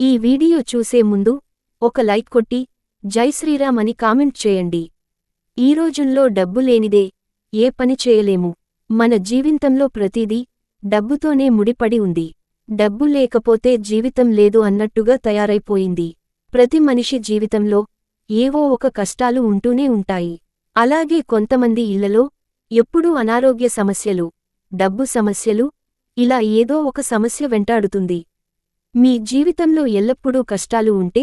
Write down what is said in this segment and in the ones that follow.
ఈ వీడియో చూసే ముందు ఒక లైక్ కొట్టి జై శ్రీరామ్ అని కామెంట్ చేయండి. ఈ రోజుల్లో డబ్బు లేనిదే ఏ పని చేయలేము. మన జీవితంలో ప్రతిదీ డబ్బుతోనే ముడిపడి ఉంది. డబ్బు లేకపోతే జీవితం లేదు అన్నట్టుగా తయారైపోయింది. ప్రతి మనిషి జీవితంలో ఏవో ఒక కష్టాలు ఉంటూనే ఉంటాయి. అలాగే కొంతమంది ఇళ్లలో ఎప్పుడూ అనారోగ్య సమస్యలు, డబ్బు సమస్యలు, ఇలా ఏదో ఒక సమస్య వెంటాడుతుంది. మీ జీవితంలో ఎల్లప్పుడూ కష్టాలు ఉంటే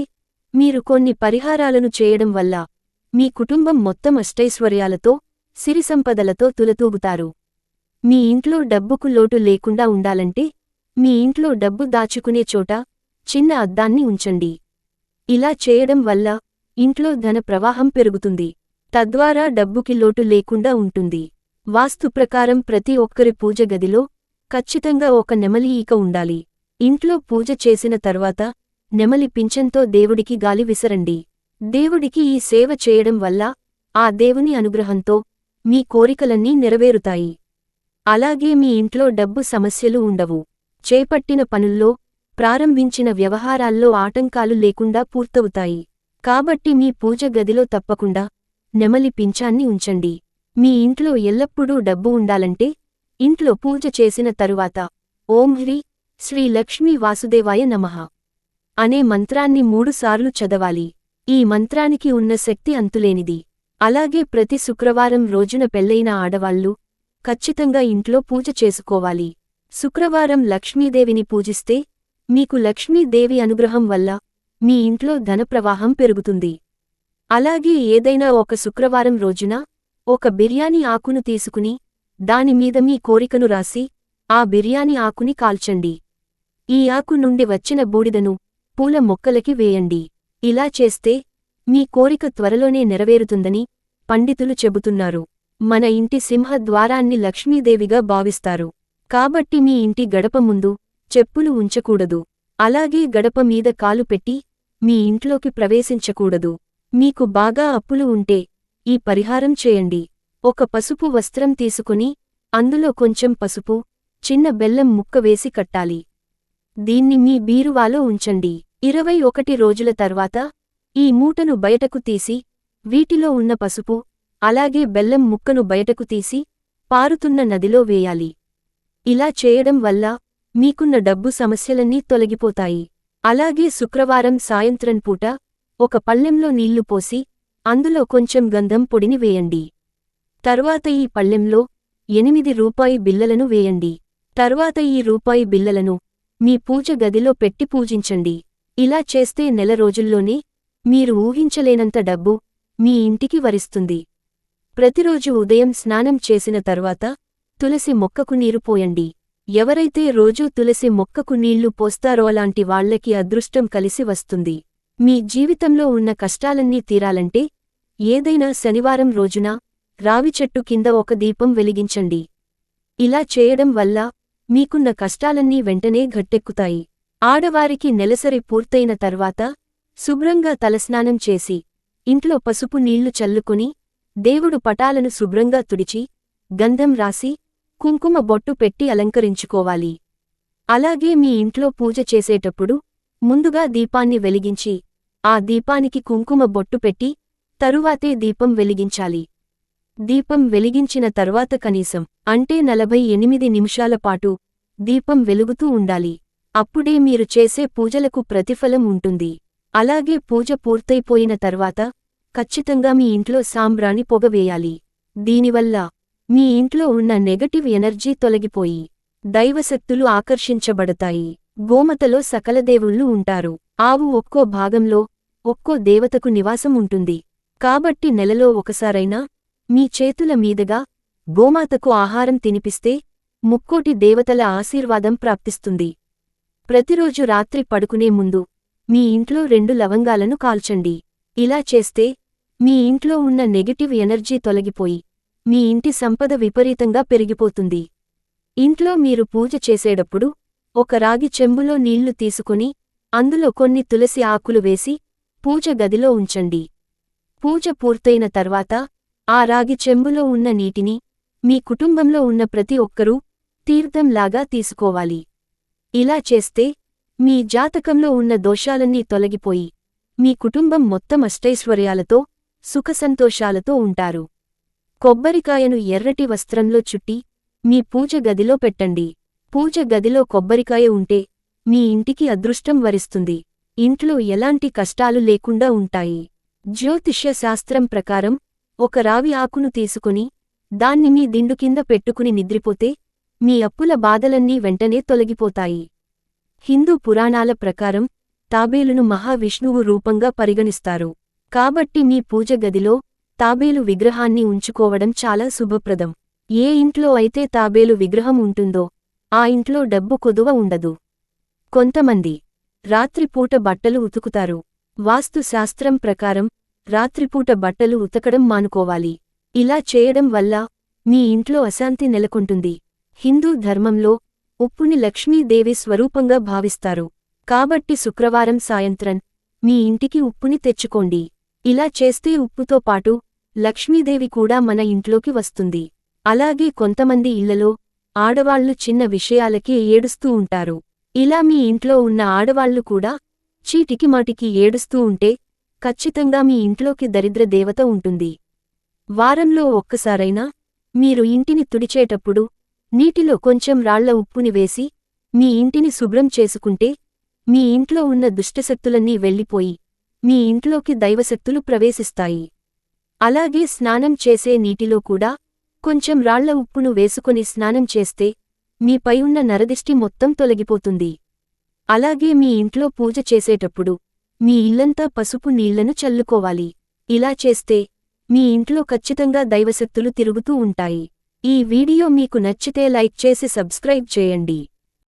మీరు కొన్ని పరిహారాలను చేయడం వల్ల మీ కుటుంబం మొత్తం అష్టైశ్వర్యాలతో, సిరిసంపదలతో తులతూగుతారు. మీ ఇంట్లో డబ్బుకు లోటు లేకుండా ఉండాలంటే మీ ఇంట్లో డబ్బు దాచుకునే చోట చిన్న అద్దాన్ని ఉంచండి. ఇలా చేయడం వల్ల ఇంట్లో ధన ప్రవాహం పెరుగుతుంది. తద్వారా డబ్బుకి లోటు లేకుండా ఉంటుంది. వాస్తు ప్రకారం ప్రతి ఒక్కరి పూజ గదిలో ఖచ్చితంగా ఒక నెమలి ఈక ఉండాలి. ఇంట్లో పూజ చేసిన తర్వాత నెమలి పింఛంతో దేవుడికి గాలి విసరండి. దేవుడికి ఈ సేవ చేయడం వల్ల ఆ దేవుని అనుగ్రహంతో మీ కోరికలన్నీ నెరవేరుతాయి. అలాగే మీ ఇంట్లో డబ్బు సమస్యలు ఉండవు. చేపట్టిన పనుల్లో, ప్రారంభించిన వ్యవహారాల్లో ఆటంకాలు లేకుండా పూర్తవుతాయి. కాబట్టి మీ పూజ గదిలో తప్పకుండా నెమలి పింఛాన్ని ఉంచండి. మీ ఇంట్లో ఎల్లప్పుడూ డబ్బు ఉండాలంటే ఇంట్లో పూజ చేసిన తరువాత ఓం హ్రీ శ్రీ లక్ష్మీ వాసుదేవాయ నమః అనే మంత్రాన్ని 3 సార్లు చదవాలి. ఈ మంత్రానికి ఉన్న శక్తి అంతులేనిది. అలాగే ప్రతి శుక్రవారం రోజున పెళ్లైన ఆడవాళ్లు ఖచ్చితంగా ఇంట్లో పూజ చేసుకోవాలి. శుక్రవారం లక్ష్మీదేవిని పూజిస్తే మీకు లక్ష్మీదేవి అనుగ్రహం వల్ల మీ ఇంట్లో ధనప్రవాహం పెరుగుతుంది. అలాగే ఏదైనా ఒక శుక్రవారం రోజున ఒక బిర్యానీ ఆకును తీసుకుని దానిమీద మీ కోరికను రాసి ఆ బిర్యానీ ఆకుని కాల్చండి. ఈ ఆకు నుండి వచ్చిన బూడిదను పూల మొక్కలకి వేయండి. ఇలా చేస్తే మీ కోరిక త్వరలోనే నెరవేరుతుందని పండితులు చెబుతున్నారు. మన ఇంటి సింహద్వారాన్ని లక్ష్మీదేవిగా భావిస్తారు. కాబట్టి మీ ఇంటి గడప ముందు చెప్పులు ఉంచకూడదు. అలాగే గడప మీద కాలు పెట్టి మీ ఇంట్లోకి ప్రవేశించకూడదు. మీకు బాగా అప్పులు ఉంటే ఈ పరిహారం చేయండి. ఒక పసుపు వస్త్రం తీసుకుని అందులో కొంచెం పసుపు, చిన్న బెల్లం ముక్క వేసి కట్టాలి. దీన్ని మీ బీరువాలో ఉంచండి. 21 రోజుల తర్వాత ఈ మూటను బయటకు తీసి వీటిలో ఉన్న పసుపు, అలాగే బెల్లం ముక్కను బయటకు తీసి పారుతున్న నదిలో వేయాలి. ఇలా చేయడం వల్ల మీకున్న డబ్బు సమస్యలన్నీ తొలగిపోతాయి. అలాగే శుక్రవారం సాయంత్రం పూట ఒక పళ్ళెంలో నీళ్లు పోసి అందులో కొంచెం గంధం పొడిని వేయండి. తర్వాత ఈ పళ్ళెంలో 8 రూపాయి బిళ్లలను వేయండి. తర్వాత ఈ రూపాయి బిళ్లలను మీ పూజ గదిలో పెట్టి పూజించండి. ఇలా చేస్తే నెల రోజుల్లోనే మీరు ఊహించలేనంత డబ్బు మీ ఇంటికి వరిస్తుంది. ప్రతిరోజు ఉదయం స్నానం చేసిన తర్వాత తులసి మొక్కకు నీరు పోయండి. ఎవరైతే రోజూ తులసి మొక్కకు నీళ్లు పోస్తారో అలాంటి వాళ్లకి అదృష్టం కలిసి వస్తుంది. మీ జీవితంలో ఉన్న కష్టాలన్నీ తీరాలంటే ఏదైనా శనివారం రోజున రావి చెట్టు కింద ఒక దీపం వెలిగించండి. ఇలా చేయడం వల్ల మీకున్న కష్టాలన్నీ వెంటనే గట్టెక్కుతాయి. ఆడవారికి నెలసరి పూర్తయిన తర్వాత శుభ్రంగా తలస్నానం చేసి ఇంట్లో పసుపు నీళ్లు చల్లుకుని దేవుడు పటాలను శుభ్రంగా తుడిచి గంధం రాసి కుంకుమ బొట్టు పెట్టి అలంకరించుకోవాలి. అలాగే మీ ఇంట్లో పూజ చేసేటప్పుడు ముందుగా దీపాన్ని వెలిగించి ఆ దీపానికి కుంకుమ బొట్టు పెట్టి తరువాతే దీపం వెలిగించాలి. దీపం వెలిగించిన తర్వాత కనీసం అంటే 48 నిమిషాల పాటు దీపం వెలుగుతూ ఉండాలి. అప్పుడే మీరు చేసే పూజలకు ప్రతిఫలం ఉంటుంది. అలాగే పూజ పూర్తయిపోయిన తర్వాత ఖచ్చితంగా మీ ఇంట్లో సాంబ్రాణి పొగ వేయాలి. దీనివల్ల మీ ఇంట్లో ఉన్న నెగటివ్ ఎనర్జీ తొలగిపోయి దైవశక్తులు ఆకర్షించబడతాయి. గోమతలో సకల దేవుళ్ళు ఉంటారు. ఆవు ఒక్కో భాగంలో ఒక్కో దేవతకు నివాసం ఉంటుంది. కాబట్టి నెలలో ఒకసారైనా మీ చేతుల మీదుగా గోమాతకు ఆహారం తినిపిస్తే ముక్కోటి దేవతల ఆశీర్వాదం ప్రాప్తిస్తుంది. ప్రతిరోజు రాత్రి పడుకునే ముందు మీ ఇంట్లో 2 లవంగాలను కాల్చండి. ఇలా చేస్తే మీ ఇంట్లో ఉన్న నెగటివ్ ఎనర్జీ తొలగిపోయి మీ ఇంటి సంపద విపరీతంగా పెరిగిపోతుంది. ఇంట్లో మీరు పూజ చేసేటప్పుడు ఒక రాగి చెంబులో నీళ్లు తీసుకుని అందులో కొన్ని తులసి ఆకులు వేసి పూజ గదిలో ఉంచండి. పూజ పూర్తయిన తర్వాత ఆ రాగి చెంబులో ఉన్న నీటిని మీ కుటుంబంలో ఉన్న ప్రతి ఒక్కరూ తీర్థంలాగా తీసుకోవాలి. ఇలా చేస్తే మీ జాతకంలో ఉన్న దోషాలన్నీ తొలగిపోయి మీ కుటుంబం మొత్తం అష్టైశ్వర్యాలతో సుఖసంతోషాలతో ఉంటారు. కొబ్బరికాయను ఎర్రటి వస్త్రంలో చుట్టి మీ పూజ గదిలో పెట్టండి. పూజ గదిలో కొబ్బరికాయ ఉంటే మీ ఇంటికి అదృష్టం వరిస్తుంది. ఇంట్లో ఎలాంటి కష్టాలు లేకుండా ఉంటాయి. జ్యోతిష్య శాస్త్రం ప్రకారం ఒక రావి ఆకును తీసుకుని దాన్ని మీ దిండు కింద పెట్టుకుని నిద్రిపోతే మీ అప్పుల బాధలన్నీ వెంటనే తొలగిపోతాయి. హిందూ పురాణాల ప్రకారం తాబేలును మహావిష్ణువు రూపంగా పరిగణిస్తారు. కాబట్టి మీ పూజ గదిలో తాబేలు విగ్రహాన్ని ఉంచుకోవడం చాలా శుభప్రదం. ఏ ఇంట్లో అయితే తాబేలు విగ్రహం ఉంటుందో ఆ ఇంట్లో డబ్బు కొదువ ఉండదు. కొంతమంది రాత్రిపూట బట్టలు ఉతుకుతారు. వాస్తు శాస్త్రం ప్రకారం రాత్రిపూట బట్టలు ఉతకడం మానుకోవాలి. ఇలా చేయడం వల్ల మీ ఇంట్లో అశాంతి నెలకొంటుంది. హిందూ ధర్మంలో ఉప్పుని లక్ష్మీదేవి స్వరూపంగా భావిస్తారు. కాబట్టి శుక్రవారం సాయంత్రం మీ ఇంటికి ఉప్పుని తెచ్చుకోండి. ఇలా చేస్తే ఉప్పుతో పాటు లక్ష్మీదేవి కూడా మన ఇంట్లోకి వస్తుంది. అలాగే కొంతమంది ఇళ్లలో ఆడవాళ్లు చిన్న విషయాలకే ఏడుస్తూ ఉంటారు. ఇలా మీ ఇంట్లో ఉన్న ఆడవాళ్లు కూడా చీటికిమాటికి ఏడుస్తూ ఉంటే ఖచ్చితంగా మీ ఇంట్లోకి దరిద్ర దేవత ఉంటుంది. వారంలో ఒక్కసారైనా మీరు ఇంటిని తుడిచేటప్పుడు నీటిలో కొంచెం రాళ్ల ఉప్పుని వేసి మీ ఇంటిని శుభ్రం చేసుకుంటే మీ ఇంట్లో ఉన్న దుష్టశక్తులన్నీ వెళ్ళిపోయి మీ ఇంట్లోకి దైవశక్తులు ప్రవేశిస్తాయి. అలాగే స్నానం చేసే నీటిలో కూడా కొంచెం రాళ్ల ఉప్పును వేసుకొని స్నానం చేస్తే మీపై ఉన్న నరదిష్టి మొత్తం తొలగిపోతుంది. అలాగే మీ ఇంట్లో పూజ చేసేటప్పుడు మీ ఇల్లంతా పసుపు నీళ్లను చల్లుకోవాలి. ఇలా చేస్తే మీ ఇంట్లో ఖచ్చితంగా దైవశక్తులు తిరుగుతూ ఉంటాయి. ఈ వీడియో మీకు నచ్చితే లైక్ చేసి సబ్స్క్రైబ్ చేయండి.